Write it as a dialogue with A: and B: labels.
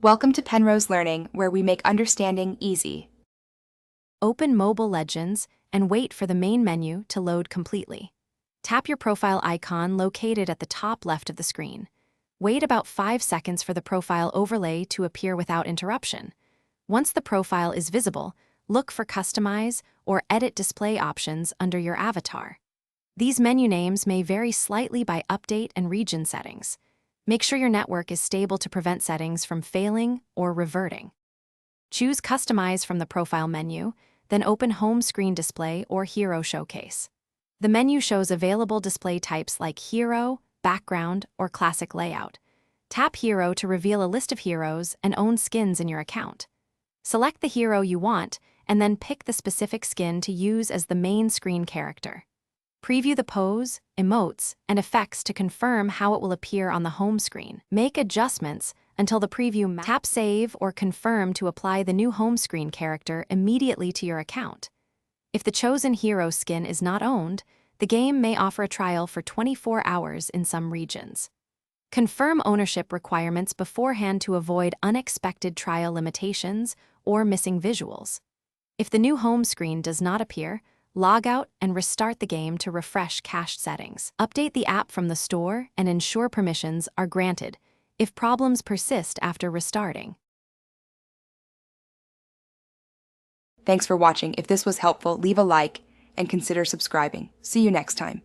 A: Welcome to Penrose Learning, where we make understanding easy.
B: Open Mobile Legends and wait for the main menu to load completely. Tap your profile icon located at the top left of the screen. Wait about 5 seconds for the profile overlay to appear without interruption. Once the profile is visible, look for Customize or Edit Display options under your avatar. These menu names may vary slightly by update and region settings. Make sure your network is stable to prevent settings from failing or reverting. Choose Customize from the profile menu, then open Home Screen Display or Hero Showcase. The menu shows available display types like Hero, Background, or Classic Layout. Tap Hero to reveal a list of heroes and own skins in your account. Select the hero you want, and then pick the specific skin to use as the main screen character. Preview the pose, emotes, and effects to confirm how it will appear on the home screen. Make adjustments until the preview tap Save or Confirm to apply the new home screen character immediately to your account. If the chosen hero skin is not owned, the game may offer a trial for 24 hours in some regions. Confirm ownership requirements beforehand to avoid unexpected trial limitations or missing visuals. If the new home screen does not appear, log out and restart the game to refresh cached settings. Update the app from the store and ensure permissions are granted if problems persist after restarting.
A: Thanks for watching. If this was helpful, leave a like and consider subscribing. See you next time.